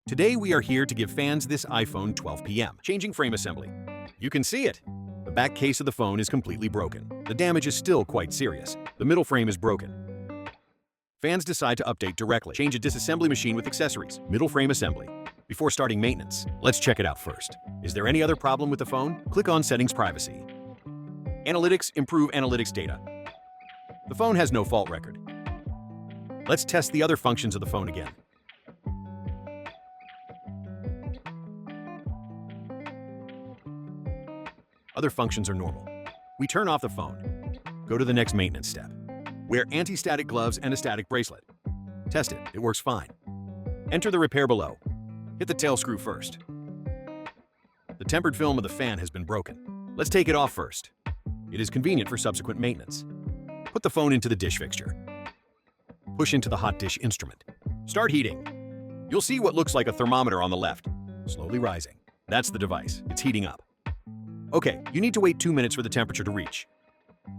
Today we are here to give fans this iPhone 12 PM. Changing frame assembly. You can see it. The back case of the phone is completely broken. The damage is still quite serious. The middle frame is broken. Fans decide to update directly. Change a disassembly machine with accessories. Middle frame assembly. Before starting maintenance, let's check it out first. Is there any other problem with the phone? Click on Settings Privacy. Analytics, improve analytics data. The phone has no fault record. Let's test the other functions of the phone again. Other functions are normal. We turn off the phone. Go to the next maintenance step. Wear anti-static gloves and a static bracelet. Test it. It works fine. Enter the repair below. Hit the tail screw first. The tempered film of the fan has been broken. Let's take it off first. It is convenient for subsequent maintenance. Put the phone into the dish fixture. Push into the hot dish instrument. Start heating. You'll see what looks like a thermometer on the left, slowly rising. That's the device. It's heating up. Okay, you need to wait 2 minutes for the temperature to reach.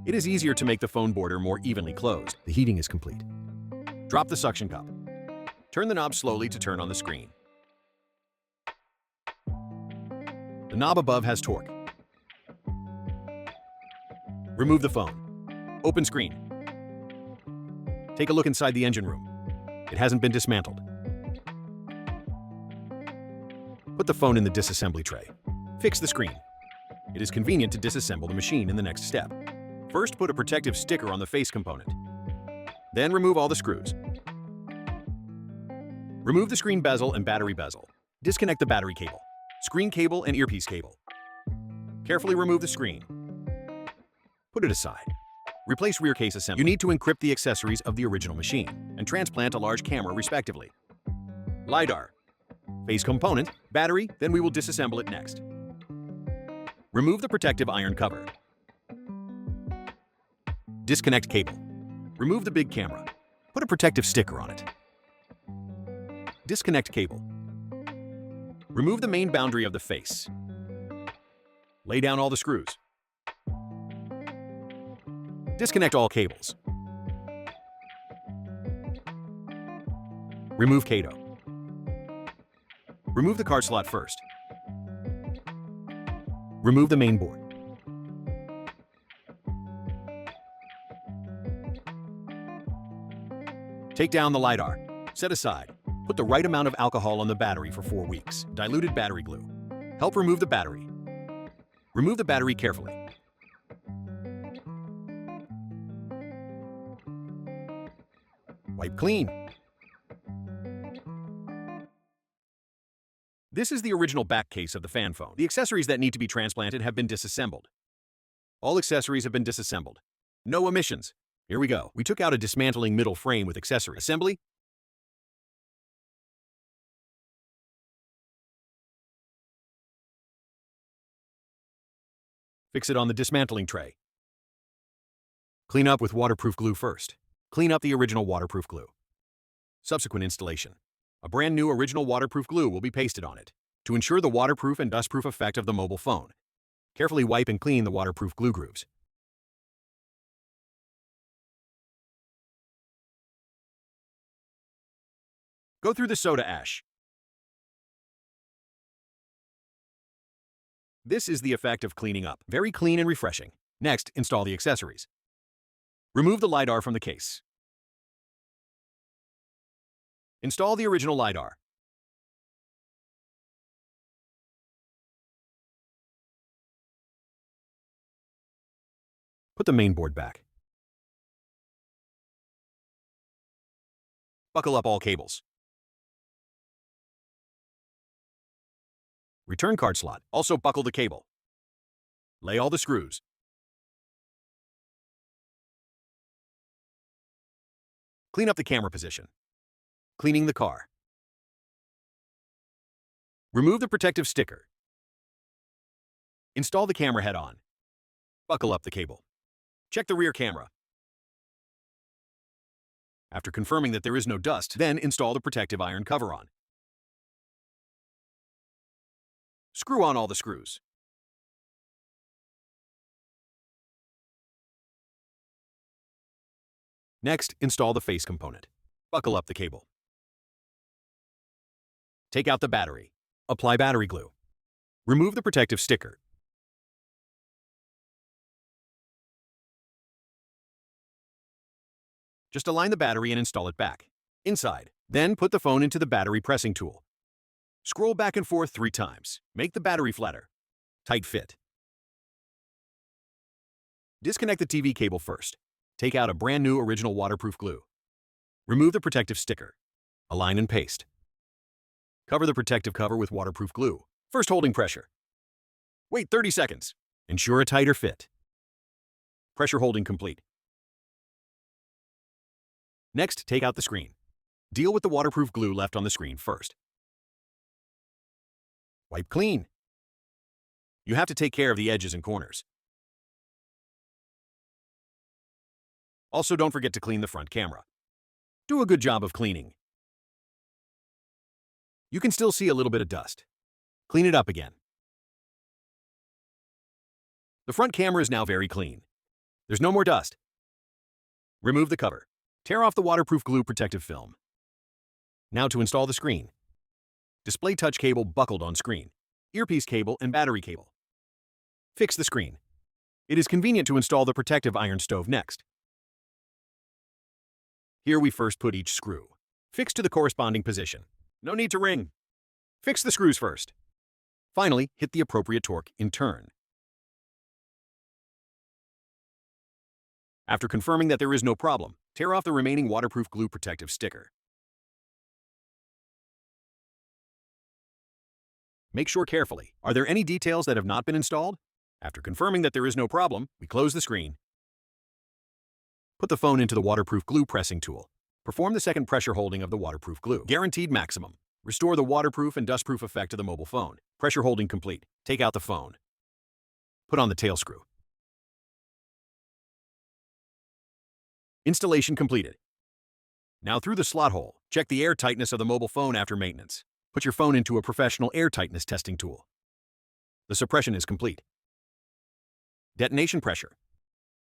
It is easier to make the phone border more evenly closed. The heating is complete. Drop the suction cup. Turn the knob slowly to turn on the screen. The knob above has torque. Remove the phone. Open screen. Take a look inside the engine room. It hasn't been dismantled. Put the phone in the disassembly tray. Fix the screen. It is convenient to disassemble the machine in the next step. First, put a protective sticker on the face component. Then remove all the screws. Remove the screen bezel and battery bezel. Disconnect the battery cable, screen cable, and earpiece cable. Carefully remove the screen. Put it aside. Replace rear case assembly. You need to encrypt the accessories of the original machine and transplant a large camera respectively. LiDAR, face component, battery, then we will disassemble it next. Remove the protective iron cover. Disconnect cable. Remove the big camera. Put a protective sticker on it. Disconnect cable. Remove the main boundary of the face. Lay down all the screws. Disconnect all cables. Remove Kato. Remove the card slot first. Remove the main board. Take down the LiDAR. Set aside. Put the right amount of alcohol on the battery for 4 weeks. Diluted battery glue. Help remove the battery. Remove the battery carefully. Wipe clean. This is the original back case of the fan phone. The accessories that need to be transplanted have been disassembled. All accessories have been disassembled. No omissions. Here we go. We took out a dismantling middle frame with accessory assembly. Fix it on the dismantling tray. Clean up with waterproof glue first. Clean up the original waterproof glue. Subsequent installation. A brand new original waterproof glue will be pasted on it to ensure the waterproof and dustproof effect of the mobile phone. Carefully wipe and clean the waterproof glue grooves. Go through the soda ash. This is the effect of cleaning up. Very clean and refreshing. Next, install the accessories. Remove the LiDAR from the case. Install the original LiDAR. Put the main board back. Buckle up all cables. Return card slot. Also buckle the cable. Lay all the screws. Clean up the camera position. Cleaning the car. Remove the protective sticker. Install the camera head-on. Buckle up the cable. Check the rear camera. After confirming that there is no dust, then install the protective iron cover on. Screw on all the screws. Next, install the face component. Buckle up the cable. Take out the battery. Apply battery glue. Remove the protective sticker. Just align the battery and install it back. Inside. Then put the phone into the battery pressing tool. Scroll back and forth 3 times. Make the battery flatter. Tight fit. Disconnect the TV cable first. Take out a brand new original waterproof glue. Remove the protective sticker. Align and paste. Cover the protective cover with waterproof glue. First holding pressure. Wait 30 seconds. Ensure a tighter fit. Pressure holding complete. Next, take out the screen. Deal with the waterproof glue left on the screen first. Wipe clean. You have to take care of the edges and corners. Also, don't forget to clean the front camera. Do a good job of cleaning. You can still see a little bit of dust. Clean it up again. The front camera is now very clean. There's no more dust. Remove the cover. Tear off the waterproof glue protective film. Now to install the screen. Display touch cable buckled on screen. Earpiece cable and battery cable. Fix the screen. It is convenient to install the protective iron stove next. Here we first put each screw. Fix to the corresponding position. No need to ring. Fix the screws first. Finally, hit the appropriate torque in turn. After confirming that there is no problem, tear off the remaining waterproof glue protective sticker. Make sure carefully. Are there any details that have not been installed? After confirming that there is no problem, we close the screen. Put the phone into the waterproof glue pressing tool. Perform the second pressure holding of the waterproof glue. Guaranteed maximum. Restore the waterproof and dustproof effect to the mobile phone. Pressure holding complete. Take out the phone. Put on the tail screw. Installation completed. Now through the slot hole, check the air tightness of the mobile phone after maintenance. Put your phone into a professional air tightness testing tool. The suppression is complete. Detonation pressure.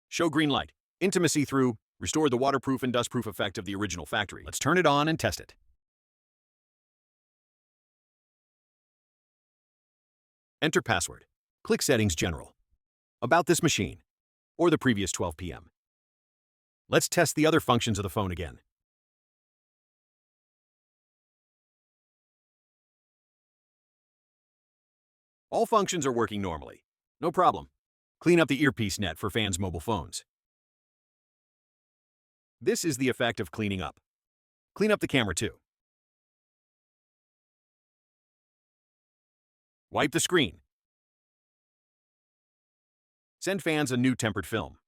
Show green light. Intimacy through. Restore the waterproof and dustproof effect of the original factory. Let's turn it on and test it. Enter password. Click Settings General. About this machine, or the previous 12 p.m. Let's test the other functions of the phone again. All functions are working normally. No problem. Clean up the earpiece net for fans' mobile phones. This is the effect of cleaning up. Clean up the camera too. Wipe the screen. Send fans a new tempered film.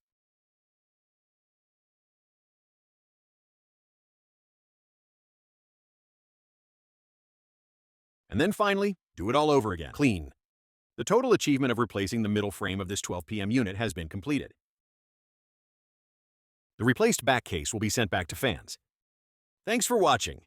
And then finally, do it all over again. Clean. The total achievement of replacing the middle frame of this 12 p.m. unit has been completed. The replaced back case will be sent back to fans. Thanks for watching.